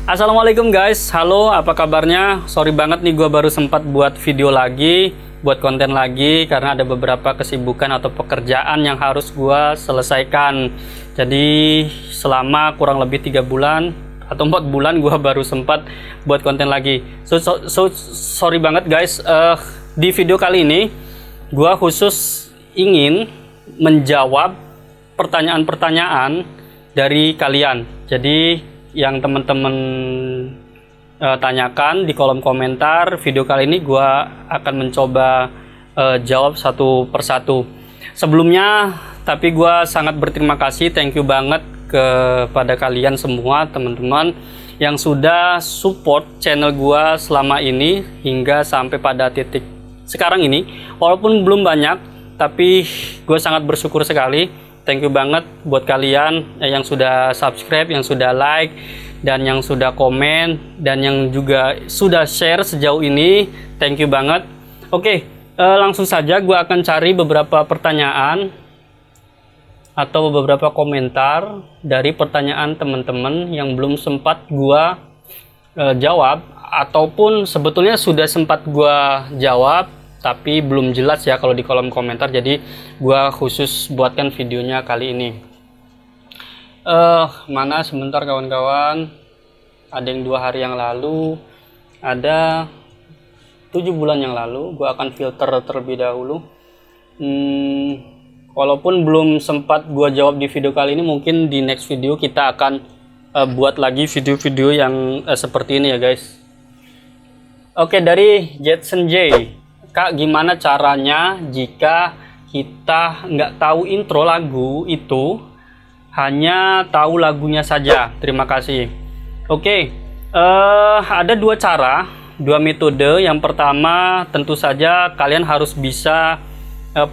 Assalamualaikum guys, halo apa kabarnya? Sorry banget nih gue baru sempat buat video lagi, buat konten lagi karena ada beberapa kesibukan atau pekerjaan yang harus gue selesaikan. Jadi selama kurang lebih 3 bulan atau 4 bulan gue baru sempat buat konten lagi. Sorry banget guys. Di video kali ini gue khusus ingin menjawab pertanyaan-pertanyaan dari kalian. Jadi yang teman-teman tanyakan di kolom komentar video kali ini gue akan mencoba jawab satu persatu. Sebelumnya tapi gue sangat berterima kasih, thank you banget kepada kalian semua teman-teman yang sudah support channel gue selama ini hingga sampai pada titik sekarang ini. Walaupun belum banyak tapi gue sangat bersyukur sekali. Thank you banget buat kalian yang sudah subscribe, yang sudah like, dan yang sudah komen, dan yang juga sudah share sejauh ini. Thank you banget. Oke, langsung saja gue akan cari beberapa pertanyaan atau beberapa komentar dari pertanyaan teman-teman yang belum sempat gue jawab, ataupun sebetulnya sudah sempat gue jawab tapi belum jelas ya kalau di kolom komentar. Jadi gua khusus buatkan videonya kali ini. Mana sebentar kawan-kawan, ada yang 2 hari yang lalu, ada 7 bulan yang lalu. Gua akan filter terlebih dahulu. Walaupun belum sempat gua jawab di video kali ini, mungkin di next video kita akan buat lagi video-video yang seperti ini ya guys. Oke, dari Jetson J. Kak, gimana caranya jika kita nggak tahu intro lagu itu, hanya tahu lagunya saja? Terima kasih. Oke, ada 2 cara, 2 metode. Yang pertama tentu saja kalian harus bisa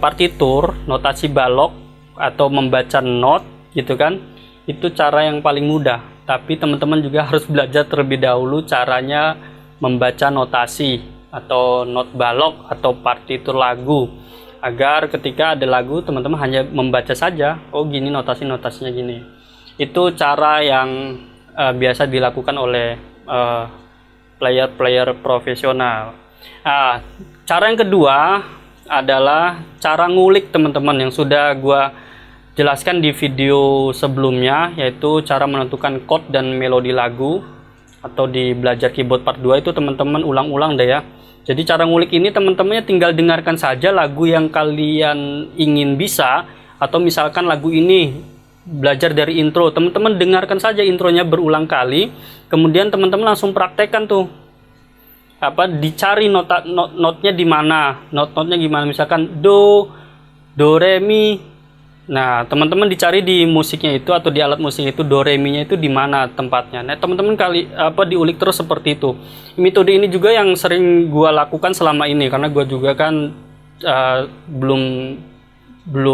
partitur, notasi balok, atau membaca not gitu kan. Itu cara yang paling mudah. Tapi teman-teman juga harus belajar terlebih dahulu caranya membaca notasi atau not balok atau partitur lagu, agar ketika ada lagu teman-teman hanya membaca saja, oh gini notasinya gini. Itu cara yang biasa dilakukan oleh player profesional. Cara yang kedua adalah cara ngulik teman-teman, yang sudah gua jelaskan di video sebelumnya, yaitu cara menentukan chord dan melodi lagu, atau di belajar keyboard part 2 itu teman-teman ulang-ulang deh ya. Jadi cara ngulik ini teman-temannya tinggal dengarkan saja lagu yang kalian ingin bisa, atau misalkan lagu ini belajar dari intro, teman-teman dengarkan saja intronya berulang kali, kemudian teman-teman langsung praktekkan tuh dicari notnya di mana, notnya gimana, misalkan do re mi. Nah, teman-teman dicari di musiknya itu atau di alat musik itu do re mi nya itu di mana tempatnya. Nah, teman-teman diulik terus seperti itu. Metode ini juga yang sering gua lakukan selama ini, karena gua juga kan belum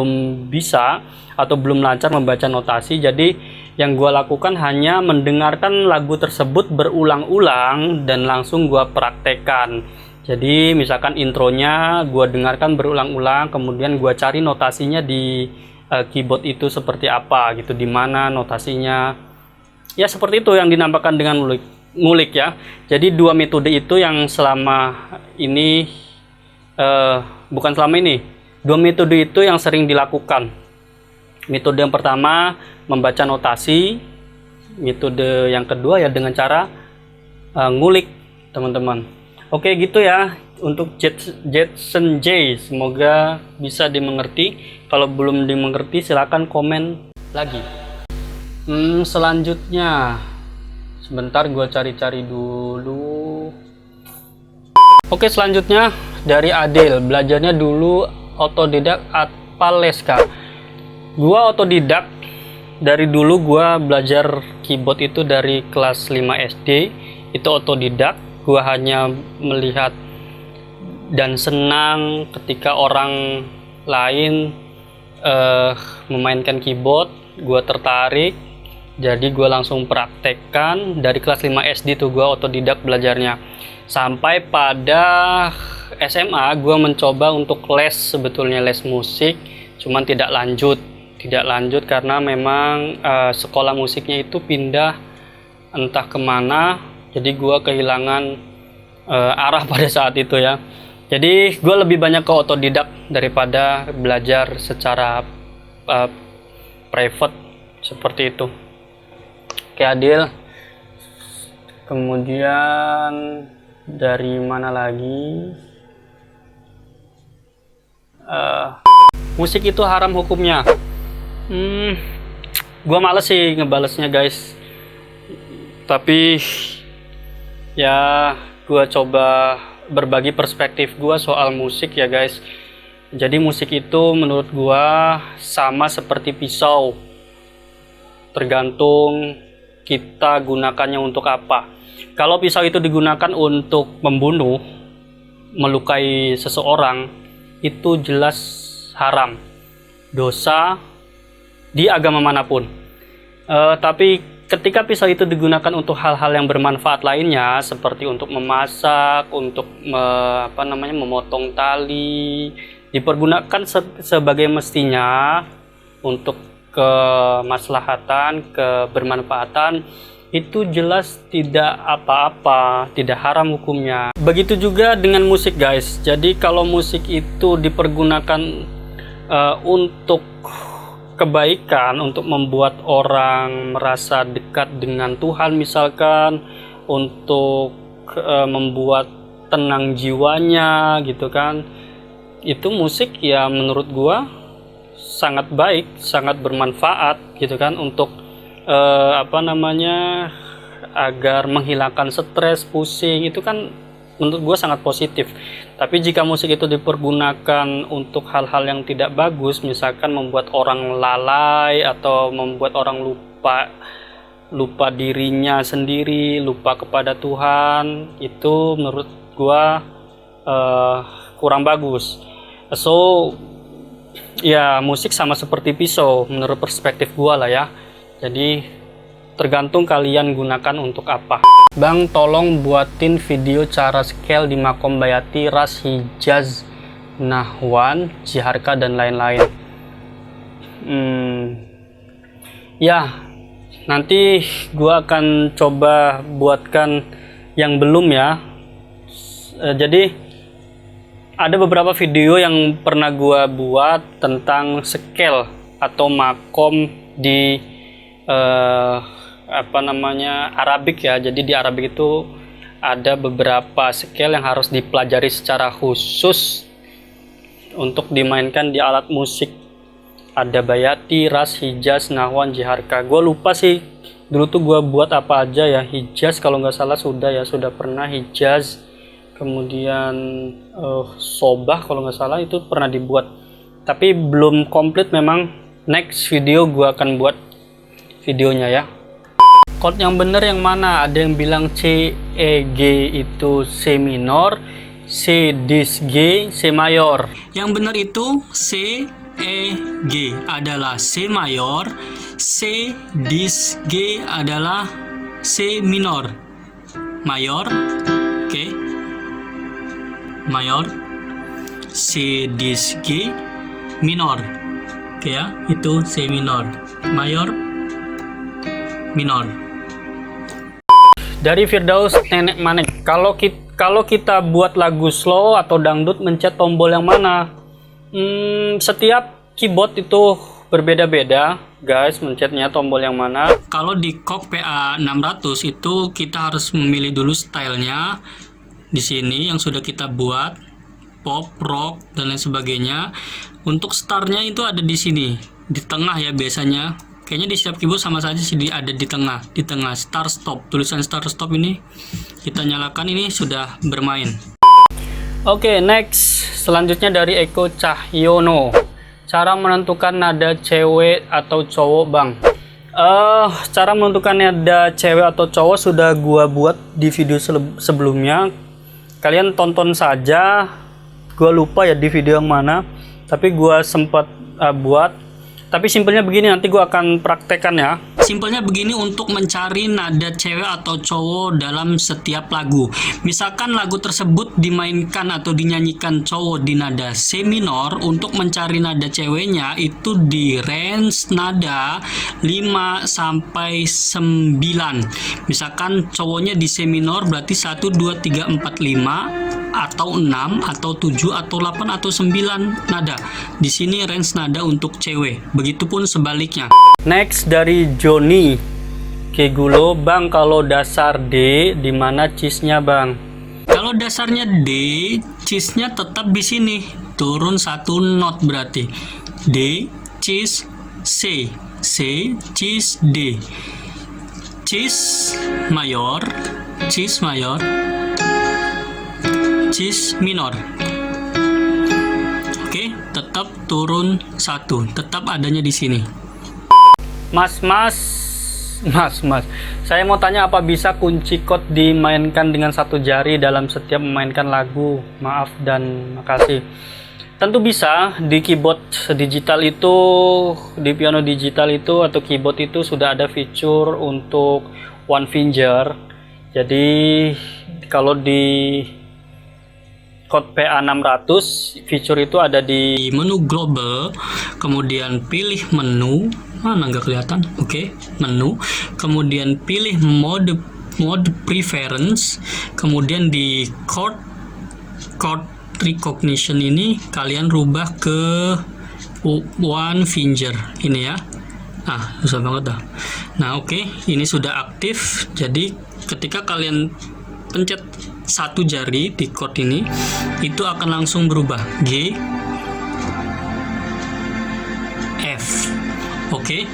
bisa atau belum lancar membaca notasi. Jadi yang gua lakukan hanya mendengarkan lagu tersebut berulang-ulang dan langsung gua praktekkan. Jadi misalkan intronya gua dengarkan berulang-ulang, kemudian gua cari notasinya di keyboard itu seperti apa gitu, di mana notasinya. Ya seperti itu yang dinamakan dengan ngulik ya. Jadi 2 metode itu yang selama ini bukan selama ini, 2 metode itu yang sering dilakukan. Metode yang pertama membaca notasi, metode yang kedua ya dengan cara ngulik teman-teman. Oke gitu ya untuk Jetson J, semoga bisa dimengerti. Kalau belum dimengerti silakan komen lagi. Selanjutnya sebentar gua cari-cari dulu. Oke, selanjutnya dari Adel, belajarnya dulu otodidak apa les Kak? Gua otodidak. Dari dulu gua belajar keyboard itu dari kelas 5 SD, itu otodidak. Gua hanya melihat dan senang ketika orang lain memainkan keyboard, gue tertarik, jadi gue langsung praktekkan. Dari kelas 5 SD tuh gue otodidak belajarnya, sampai pada SMA gue mencoba untuk les, sebetulnya les musik, cuman tidak lanjut karena memang sekolah musiknya itu pindah entah kemana, jadi gua kehilangan arah pada saat itu ya. Jadi gue lebih banyak ke otodidak daripada belajar secara private seperti itu. Oke Adil. Kemudian dari mana lagi? Musik itu haram hukumnya. Gue males sih ngebalesnya guys. Tapi ya gue coba berbagi perspektif gue soal musik ya guys. Jadi musik itu menurut gue sama seperti pisau, tergantung kita gunakannya untuk apa. Kalau pisau itu digunakan untuk membunuh, melukai seseorang, itu jelas haram, dosa di agama manapun. Tapi ketika pisau itu digunakan untuk hal-hal yang bermanfaat lainnya, seperti untuk memasak, untuk memotong tali, dipergunakan sebagai mestinya untuk kemaslahatan, kebermanfaatan, itu jelas tidak apa-apa, tidak haram hukumnya. Begitu juga dengan musik guys. Jadi kalau musik itu dipergunakan untuk kebaikan, untuk membuat orang merasa dekat dengan Tuhan misalkan, untuk membuat tenang jiwanya gitu kan, itu musik ya menurut gua sangat baik, sangat bermanfaat gitu kan, untuk agar menghilangkan stres, pusing, itu kan menurut gue sangat positif. Tapi jika musik itu dipergunakan untuk hal-hal yang tidak bagus, misalkan membuat orang lalai atau membuat orang lupa dirinya sendiri, lupa kepada Tuhan, itu menurut gue kurang bagus. So ya musik sama seperti pisau menurut perspektif gue lah ya. Jadi tergantung kalian gunakan untuk apa. Bang, tolong buatin video cara scale di Makom Bayati, Ras, Hijaz, Nahwan, Jiharka, dan lain-lain. Ya, nanti gua akan coba buatkan yang belum ya. Jadi ada beberapa video yang pernah gua buat tentang scale atau makom di Arabik ya. Jadi di Arabik itu ada beberapa scale yang harus dipelajari secara khusus untuk dimainkan di alat musik. Ada Bayati, Ras, Hijaz, Nahwan, Jiharka. Gue lupa sih dulu tuh gue buat apa aja ya. Hijaz kalau nggak salah sudah pernah Hijaz. Kemudian Sobah kalau nggak salah itu pernah dibuat. Tapi belum komplit memang. Next video gue akan buat videonya ya. Chord yang bener yang mana? Ada yang bilang C, E, G itu C minor, C dis G, C mayor. Yang benar itu C, E, G adalah C mayor, C dis G adalah C minor. Mayor, oke. Mayor, C dis G, minor. Oke ya, itu C minor. Mayor, minor. Dari Firdaus Nenek Manik, kalau kita buat lagu slow atau dangdut, mencet tombol yang mana? Setiap keyboard itu berbeda-beda guys, mencetnya tombol yang mana. Kalau di Korg PA600 itu kita harus memilih dulu stylenya di sini yang sudah kita buat, pop, rock, dan lain sebagainya. Untuk startnya itu ada di sini, di tengah ya biasanya. Kayaknya di setiap keyboard sama saja sih, ada di tengah start stop. Tulisan start stop ini kita nyalakan, ini sudah bermain. Oke, next selanjutnya dari Eko Cahyono. Cara menentukan nada cewek atau cowok, Bang. Cara menentukan nada cewek atau cowok sudah gua buat di video sebelumnya. Kalian tonton saja. Gua lupa ya di video yang mana, tapi gua sempat buat. Tapi simpelnya begini, nanti gue akan praktekkan ya. simpelnya begini untuk mencari nada cewek atau cowok dalam setiap lagu. Misalkan lagu tersebut dimainkan atau dinyanyikan cowok di nada C minor, untuk mencari nada ceweknya itu di range nada 5 sampai 9. Misalkan cowoknya di C minor berarti 1 2 3 4 5 atau 6 atau 7 atau 8 atau 9 nada. Di sini range nada untuk cewek. Begitupun sebaliknya. Next dari Joni Kegulo, Bang, kalau dasar D di mana cheese-nya, Bang? Kalau dasarnya D, cheese-nya tetap di sini. Turun 1 not berarti. D, cheese, C. C, cheese, D. Cheese mayor, cheese mayor, cheese minor. Oke, tetap turun 1, tetap adanya di sini. Mas, saya mau tanya, apa bisa kunci chord dimainkan dengan 1 jari dalam setiap memainkan lagu? Maaf dan makasih. Tentu bisa. Di keyboard digital itu, di piano digital itu atau keyboard itu sudah ada fitur untuk one finger. Jadi kalau di chord PA600, fitur itu ada di menu global, kemudian pilih menu, mana nggak kelihatan, oke, menu, kemudian pilih mode preference, kemudian di chord recognition ini kalian rubah ke one finger ini ya. Nah, susah banget dah. Nah, oke, ini sudah aktif. Jadi ketika kalian pencet 1 jari di chord ini, itu akan langsung berubah G, F. Oke.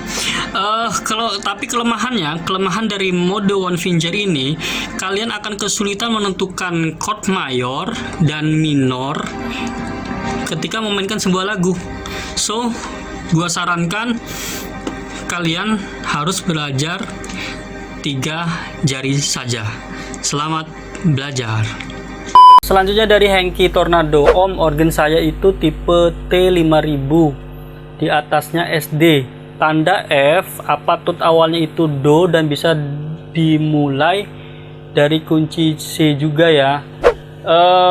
Tapi kelemahan dari mode one finger ini, kalian akan kesulitan menentukan chord mayor dan minor ketika memainkan sebuah lagu. So, gua sarankan kalian harus belajar 3 jari saja. Selamat belajar. Selanjutnya dari Hengki Tornado, Om, organ saya itu tipe T5000, di atasnya SD, tanda F, apa tut awalnya itu Do dan bisa dimulai dari kunci C juga ya?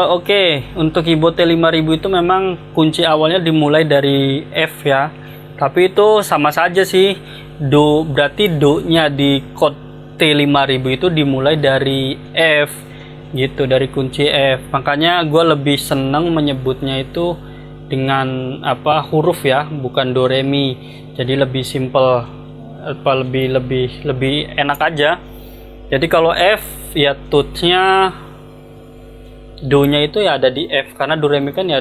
Oke. Untuk keyboard T5000 itu memang kunci awalnya dimulai dari F ya, tapi itu sama saja sih. Do berarti Do-nya di chord T5000 itu dimulai dari F gitu, dari kunci F. Makanya gue lebih seneng menyebutnya itu dengan huruf ya, bukan do re mi. Jadi lebih simple, lebih enak aja. Jadi kalau F ya tutnya, do-nya itu ya ada di F, karena do re mi kan ya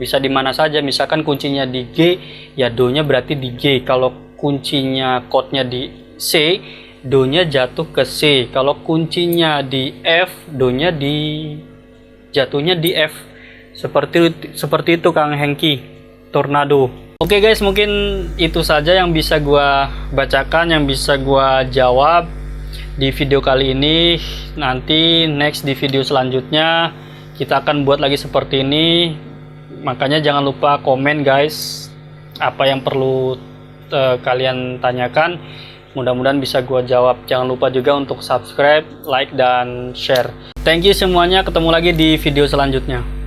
bisa di mana saja. Misalkan kuncinya di G, ya do-nya berarti di G. Kalau kuncinya chord-nya di C, do-nya jatuh ke C. Kalau kuncinya di F, do-nya jatuhnya di F. Seperti itu Kang Hengki Tornado. Oke guys, mungkin itu saja yang bisa gua bacakan, yang bisa gua jawab di video kali ini. Nanti next di video selanjutnya kita akan buat lagi seperti ini. Makanya jangan lupa komen guys, apa yang perlu kalian tanyakan. Mudah-mudahan bisa gua jawab. Jangan lupa juga untuk subscribe, like, dan share. Thank you semuanya. Ketemu lagi di video selanjutnya.